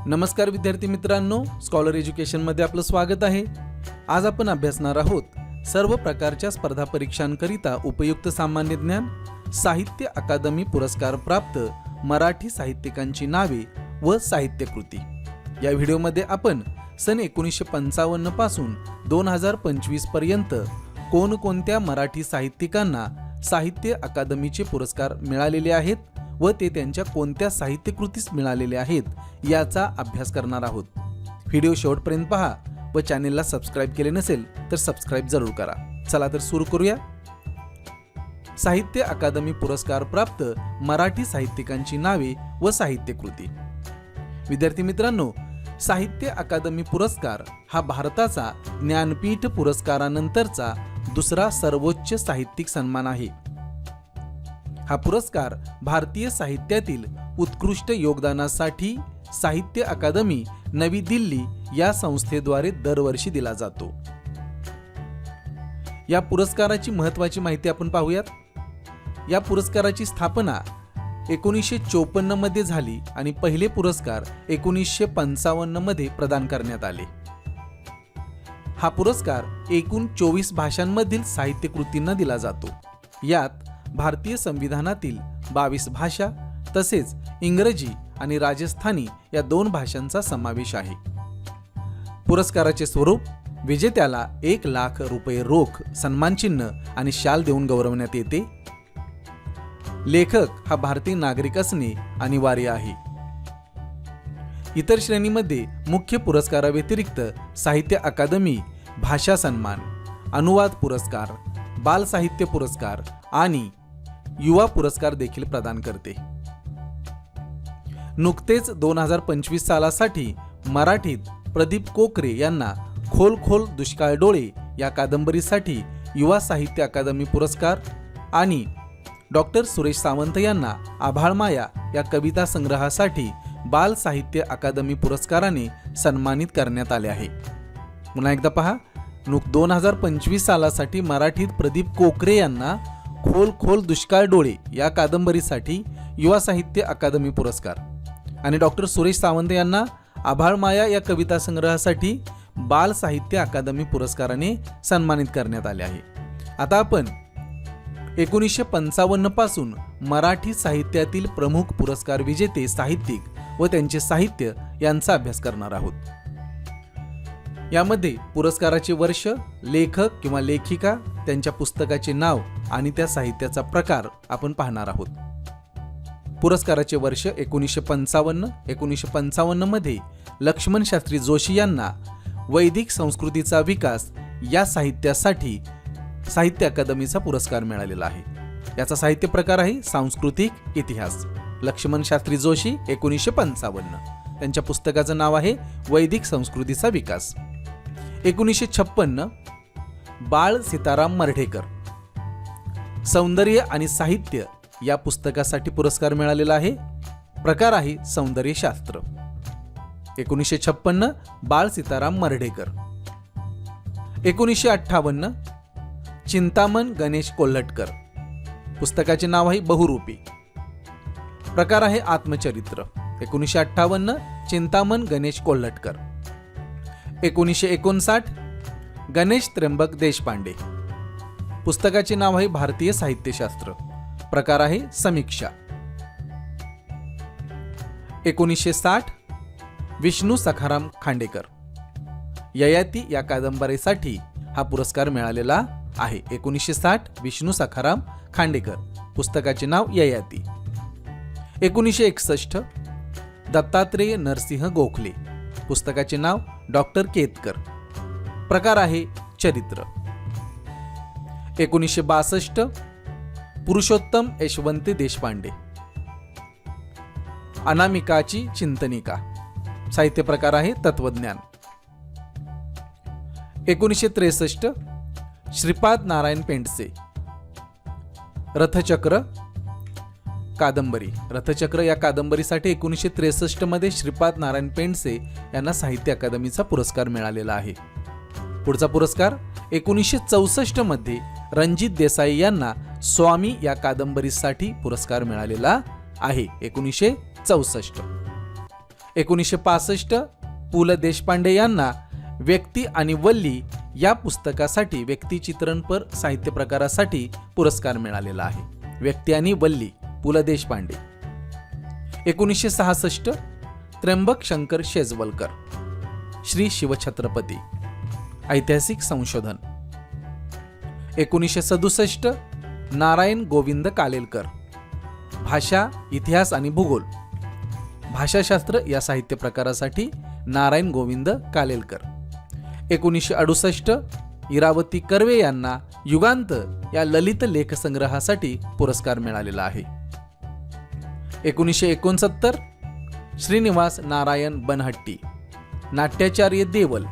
नमस्कार विद्यार्थी मित्रांनो, स्कॉलर एज्युकेशन मध्ये आपलं स्वागत आहे। आज आपण अभ्यासणार आहोत सर्व प्रकारच्या स्पर्धा परीक्षांकरिता उपयुक्त सामान्य ज्ञान, साहित्य अकादमी पुरस्कार प्राप्त मराठी साहित्यिकांची नावे व साहित्यकृती। या व्हिडिओमध्ये आपण सन 1955 पासून 2025 पर्यंत कोणकोणत्या मराठी साहित्यिकांना साहित्य अकादमीचे पुरस्कार मिळालेले आहेत व ते त्यांच्या कोणत्या साहित्यकृतीस मिळालेले आहेत याचा अभ्यास करणार आहोत। व्हिडिओ शेवटपर्यंत पहा व चॅनेलला सबस्क्राइब केले नसेल तर सबस्क्राइब जरूर करा। चला तर सुरू करूया। साहित्य अकादमी पुरस्कार प्राप्त मराठी साहित्यिकांची नावे व साहित्यकृती। विद्यार्थी मित्रांनो, साहित्य अकादमी पुरस्कार हा भारताचा ज्ञानपीठ पुरस्कारानंतरचा दुसरा सर्वोच्च साहित्यिक सन्मान आहे। हा पुरस्कार भारतीय साहित्यातील उत्कृष्ट योगदानासाठी साहित्य अकादमी नवी दिल्ली या संस्थेद्वारे दरवर्षी दिला जातो। या पुरस्काराची महत्त्वाची माहिती आपण पाहूयात। या पुरस्काराची स्थापना 1954 मध्ये झाली आणि पहिले पुरस्कार 1955 मध्ये प्रदान करण्यात आले। हा पुरस्कार एकूण 24 भाषांमधील साहित्यकृतींना दिला जातो। यात भारतीय संविधानातील 22 भाषा तसेच इंग्रजी आणि राजस्थानी या 2 भाषांचा समावेश आहे। पुरस्काराचे स्वरूप विजेत्याला 1 लाख रुपये रोख, सन्मानचिन्ह आणि शाल देऊन गौरवण्यात येते। लेखक हा भारतीय नागरिक असणे अनिवार्य आहे। इतर श्रेणीमध्ये मुख्य पुरस्काराव्यतिरिक्त साहित्य अकादमी भाषा सन्मान, अनुवाद पुरस्कार, बाल साहित्य पुरस्कार आणि युवा पुरस्कार देखील प्रदान करते। नुकतेच 2025 सालासाठी मराठीत प्रदीप कोकरे यांना खोल खोल दुष्काळ डोळे या कादंबरीसाठी युवा साहित्य अकादमी पुरस्कार आणि डॉक्टर सुरेश सावंत यांना आभाळमाया या कविता संग्रहासाठी बाल साहित्य अकादमी पुरस्काराने सन्मानित करण्यात आले आहे। पुन्हा एकदा पहा, 2025 सालासाठी मराठीत प्रदीप कोकरे यांना खोल खोल दुष्काळ डोळे या कादंबरीसाठी युवा साहित्य अकादमी पुरस्कार आणि डॉक्टर सुरेश सावंत यांना आभाळमाया या कविता संग्रहासाठी बाल साहित्य अकादमी पुरस्काराने सन्मानित करण्यात आले आहे। आता आपण 1955 पासून मराठी साहित्यातील प्रमुख पुरस्कार विजेते साहित्यिक व त्यांचे साहित्य यांचा अभ्यास करणार आहोत। यामध्ये पुरस्काराचे वर्ष, लेखक किंवा लेखिका, त्यांच्या पुस्तकाचे नाव आणि त्या साहित्याचा प्रकार आपण पाहणार आहोत। पुरस्काराचे वर्ष 1955 मध्ये लक्ष्मण शास्त्री जोशी यांना वैदिक संस्कृतीचा विकास या साहित्यासाठी साहित्य अकादमीचा पुरस्कार मिळालेला आहे। याचा साहित्य प्रकार आहे सांस्कृतिक इतिहास। लक्ष्मण शास्त्री जोशी 1955, त्यांच्या पुस्तकाचं नाव आहे वैदिक संस्कृतीचा विकास। 1956 बाळ सीताराम मर्ढेकर, सौंदर्य आणि साहित्य या पुस्तकासाठी पुरस्कार मिळालेला आहे। प्रकार आहे सौंदर्यशास्त्र। 1956 बाळ सीताराम मर्ढेकर। 1958 चिंतामण गणेश कोल्हटकर, पुस्तकाचे नाव आहे बहुरूपी। प्रकार आहे आत्मचरित्र। 1958 चिंतामण गणेश कोल्हटकर। 1959 गणेश त्र्यंबक देशपांडे, पुस्तकाचे नाव आहे भारतीय साहित्यशास्त्र। प्रकार आहे समीक्षा। 1960 विष्णू सखाराम खांडेकर, ययाती या कादंबरीसाठी हा पुरस्कार मिळालेला आहे। 1960 विष्णू सखाराम खांडेकर, पुस्तकाचे नाव ययाती। 1961 दत्तात्रेय नरसिंह गोखले, पुस्तकाचे नाव डॉक्टर केतकर। प्रकार आहे चरित्र। 1962 पुरुषोत्तम यशवंत देशपांडे, अनामिकाची चिंतनिका, साहित्य प्रकार आहे तत्वज्ञान। 1963 श्रीपाद नारायण पेंडसे, रथचक्र कादंबरी। रथचक्र या कादंबरीसाठी 1963 मध्ये श्रीपाद नारायण पेंडसे यांना साहित्य अकादमीचा पुरस्कार मिळालेला आहे। पुढचा पुरस्कार 1964 मध्ये रणजित देसाई यांना स्वामी या कादंबरीसाठी पुरस्कार मिळालेला आहे। 1964 1965 पु ल देशपांडे यांना व्यक्ती आणि वल्ली या पुस्तकासाठी व्यक्तिचित्रणपर साहित्य प्रकारासाठी पुरस्कार मिळालेला आहे. व्यक्ती आणि वल्ली पु ल देशपांडे. 1966 त्र्यंबक शंकर शेजवलकर श्री शिवछत्रपती ऐतिहासिक संशोधन. 1967 नारायण गोविंद कालेलकर भाषा, इतिहास आणि भूगोल भाषाशास्त्र या साहित्य प्रकारासाठी नारायण गोविंद कालेलकर. 1968 इरावती कर्वे यांना युगांत या ललित लेखसंग्रहासाठी पुरस्कार मिळालेला आहे. 1969 श्रीनिवास नारायण बनहट्टी नाट्याचार्य देवल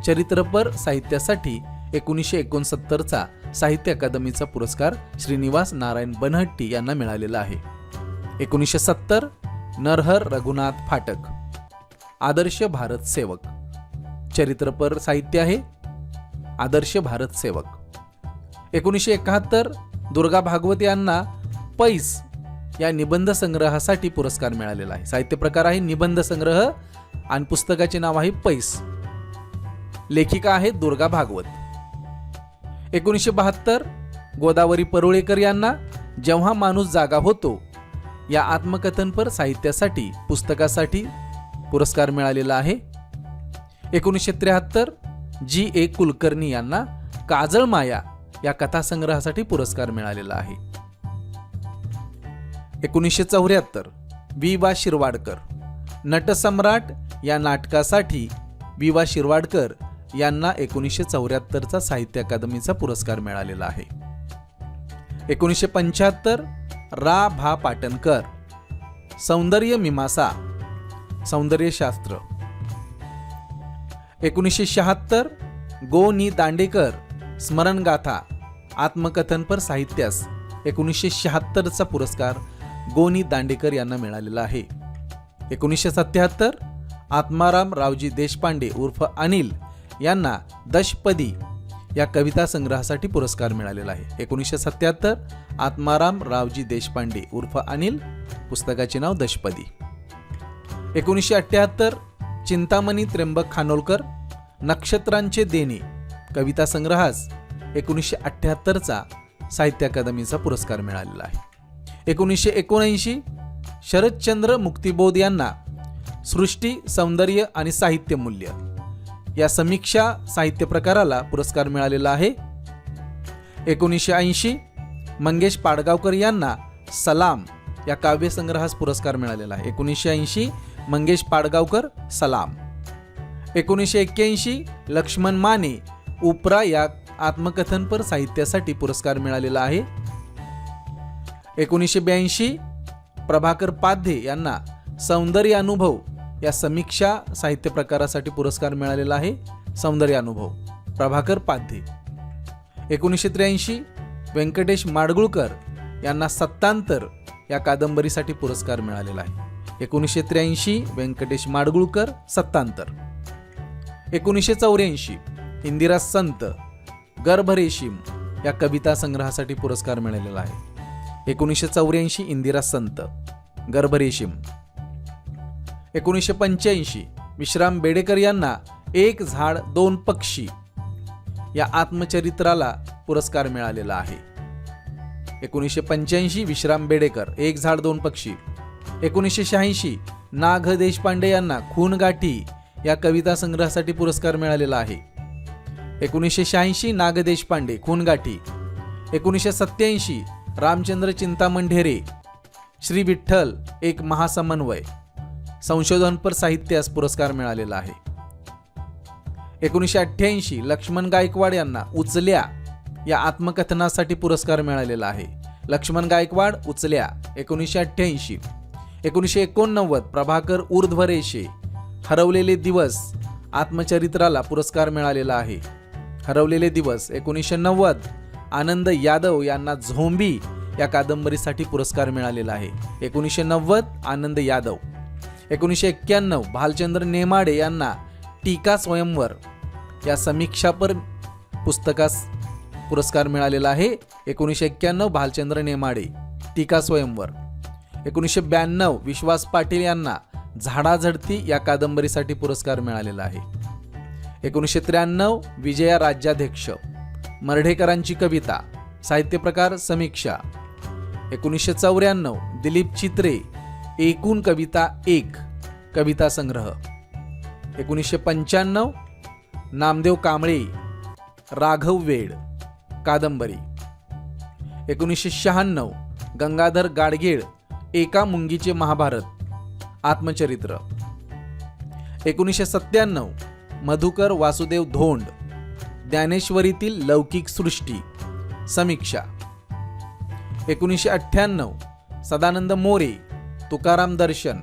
चरित्रपर साहित्यासाठी 1969चा साहित्य अकादमीचा पुरस्कार श्रीनिवास नारायण बनहट्टी यांना मिळालेला आहे. 1970 नरहर रघुनाथ फाटक आदर्श भारत सेवक चरित्रपर साहित्य आहे. आदर्श भारत सेवक. 1971 दुर्गा भागवत यांना पैस या निबंध संग्रहासाठी पुरस्कार मिळालेला आहे. साहित्य प्रकार आहे निबंध संग्रह आणि पुस्तकाचे नाव आहे पैस. लेखिका आहेत दुर्गा भागवत. 1972 गोदावरी परुळेकर यांना जेव्हा माणूस जागा होतो या आत्मकथनपर साहित्यासाठी पुस्तकासाठी पुरस्कार मिळालेला आहे. 1973 जी ए कुलकर्णी यांना काजळ माया या कथासंग्रहासाठी पुरस्कार मिळालेला आहे. 1974 वि वा शिरवाडकर नटसम्राट या नाटकासाठी वि वा शिरवाडकर यांना 1974चा साहित्य अकादमीचा पुरस्कार मिळालेला आहे. 1975 रा भा पाटणकर सौंदर्य मीमांसा सौंदर्यशास्त्र. 1976 गो नि दांडेकर स्मरणगाथा आत्मकथनपर साहित्यास 1976चा पुरस्कार गो नि दांडेकर यांना मिळालेला आहे. 1977 आत्माराम रावजी देशपांडे उर्फ अनिल यांना दशपदी या कविता संग्रहासाठी पुरस्कार मिळालेला आहे. 1977 आत्माराम रावजी देशपांडे उर्फ अनिल पुस्तकाचे नाव दशपदी. 1978 चिंतामणी त्र्यंबक खानोलकर नक्षत्रांचे देणे कविता संग्रहास 1978चा साहित्य अकादमीचा पुरस्कार मिळालेला आहे. 1979 शरदचंद्र मुक्तिबोध यांना सृष्टी सौंदर्य आणि साहित्य मूल्य या समीक्षा साहित्य प्रकाराला पुरस्कार मिळालेला आहे. 1980 मंगेश पाडगावकर यांना सलाम या काव्यसंग्रहास पुरस्कार मिळालेला आहे. 1980 मंगेश पाडगावकर सलाम. 1981 लक्ष्मण माने उपरा या आत्मकथनपर साहित्यासाठी पुरस्कार मिळालेला आहे. 1982 प्रभाकर पाध्ये यांना सौंदर्य अनुभव या समीक्षा साहित्य प्रकारासाठी पुरस्कार मिळालेला आहे. सौंदर्य अनुभव प्रभाकर पाध्ये. 1983 व्यंकटेश माडगुळकर यांना सत्तांतर या कादंबरीसाठी पुरस्कार मिळालेला आहे. 1983 व्यंकटेश माडगुळकर सत्तांतर. 1984 इंदिरा संत गर्भरेशीम या कविता संग्रहासाठी पुरस्कार मिळालेला आहे. 1984 इंदिरा संत गर्भरेशीम. 1985 विश्राम बेडेकर यांना एक झाड दोन पक्षी या आत्मचरित्राला पुरस्कार मिळालेला आहे. 1985 विश्राम बेडेकर एक झाड दोन पक्षी. 1986 नाग देशपांडे यांना खूनगाठी या कविता संग्रहासाठी पुरस्कार मिळालेला आहे. 1986 नाग देशपांडे खूनगाठी. 1987 रामचंद्र चिंतामण ढेरे श्री विठ्ठल एक महासमन्वय संशोधनपर साहित्यास पुरस्कार मिळालेला आहे. 1988 लक्ष्मण गायकवाड यांना उचल्या या आत्मकथनासाठी पुरस्कार मिळालेला आहे. लक्ष्मण गायकवाड उचल्या 1988. 1989 प्रभाकर ऊर्ध्वरेषे हरवलेले दिवस आत्मचरित्राला पुरस्कार मिळालेला आहे. हरवलेले दिवस. 1990 आनंद यादव यांना झोंबी या कादंबरीसाठी पुरस्कार मिळालेला आहे. 1990 आनंद यादव. 1991 भालचंद्र नेमाडे यांना टीका स्वयंवर या समीक्षापर पुस्तकास पुरस्कार मिळालेला आहे. 1991 भालचंद्र नेमाडे टीका स्वयंवर. 1992 विश्वास पाटील यांना झाडाझडती या कादंबरीसाठी पुरस्कार मिळालेला आहे. 1993 विजया राज्याध्यक्ष, मर्ढेकरांची कविता, साहित्य प्रकार समीक्षा. 1994 दिलीप चित्रे, एकूण कविता 1, कविता संग्रह. 1995 नामदेव कांबळे, राघव वेड, कादंबरी. 1996 गंगाधर गाडगीळ, एका मुंगीचे महाभारत, आत्मचरित्र. 1997 मधुकर वासुदेव धोंड, ज्ञानेश्वरीतील लौकिक सृष्टी, समीक्षा. 1998 सदानंद मोरे, तुकाराम दर्शन,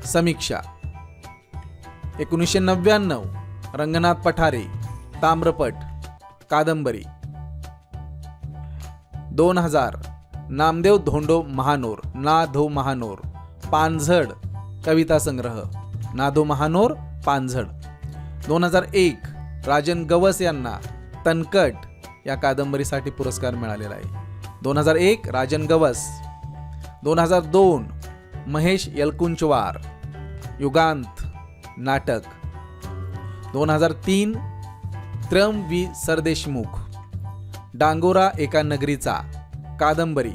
समीक्षा. 1999 रंगनाथ पठारे, ताम्रपट, कादंबरी. 2000 नामदेव धोंडो महानोर, ना धो महानोर, पानझड, कविता संग्रह, ना धो महानोर, पानझड. 2001 राजन गवस यांना तनकट या कादंबरीसाठी पुरस्कार मिळालेला आहे. 2001 राजन गवस. 2002 महेश यलकुंचवार, युगांत, नाटक. 2003 त्रम वी सरदेशमुख, डांगोरा एका नगरीचा, कादंबरी.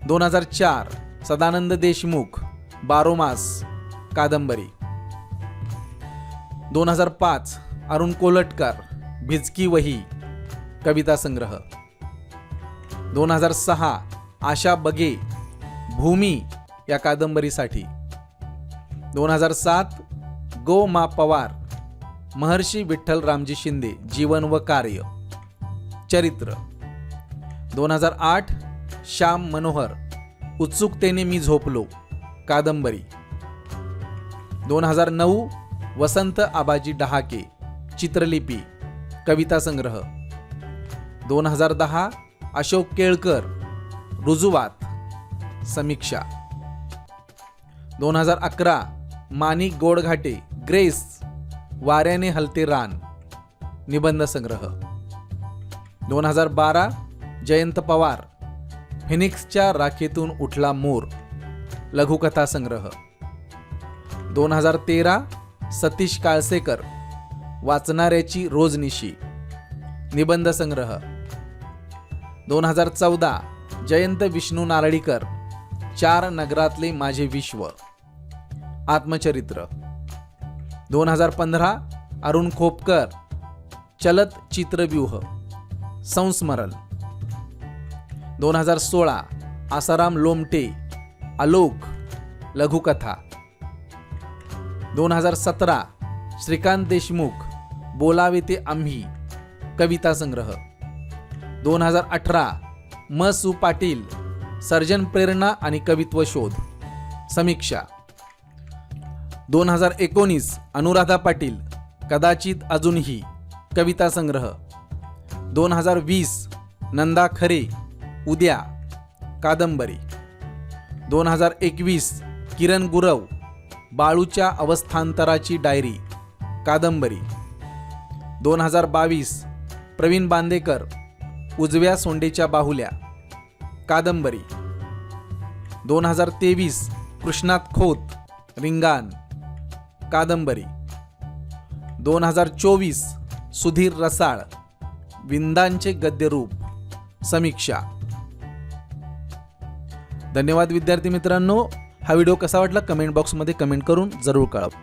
2004 सदानंद देशमुख, बारोमास, कादंबरी. 2005 अरुण कोलटकर, भिजकी वही, कविता संग्रह. 2006 आशा बगे, भूमी या कादंबरीसाठी. 2007 गो मा पवार, महर्षी विठ्ठल रामजी शिंदे, जीवन व कार्य, चरित्र. 2008 श्याम मनोहर, उत्सुकतेने मी झोपलो, कादंबरी. 2009 वसंत आबाजी डहाके, चित्रलिपी, कविता संग्रह. 2010 अशोक केळकर, रुजुवात, समीक्षा. 2011 माणिक गोडघाटे, ग्रेस, वाऱ्याने हलते रान, निबंध संग्रह. 2012 जयंत पवार, फिनिक्सच्या राखेतून उठला मोर, लघुकथा संग्रह. 2013 सतीश काळसेकर, वाचणाऱ्याची रोजनिशी, निबंध संग्रह. 2014 जयंत विष्णू नारळीकर, 4 नगरातले माझे विश्व, आत्मचरित्र. 2015 अरुण खोपकर, चलत चित्रव्यूह, संस्मरण. 2016 आसाराम लोमटे, आलोक, लघुकथा. 2017 श्रीकांत देशमुख, बोलावे ते आम्ही, कविता संग्रह. 2018 म सु पाटील, सर्जन प्रेरणा आणि कवित्व शोध, समीक्षा. 2019 अनुराधा पाटील, कदाचित अजूनही, कविता संग्रह. 2020 नंदा खरे, उद्या, कादंबरी. 2021 किरण गुरव, बाळूच्या अवस्थांतराची डायरी, कादंबरी. 2022 प्रवीण बांदेकर, उजव्या सोंडेच्या बाहुल्या, कादंबरी. 2023 कृष्णात खोत, रिंगाण, कादंबरी. 2024 सुधीर रसाळ, विंदांचे गद्यरूप, समीक्षा. धन्यवाद विद्यार्थी मित्रांनो. हा व्हिडिओ कसा वाटला कमेंट बॉक्समध्ये कमेंट करून जरूर कळवा.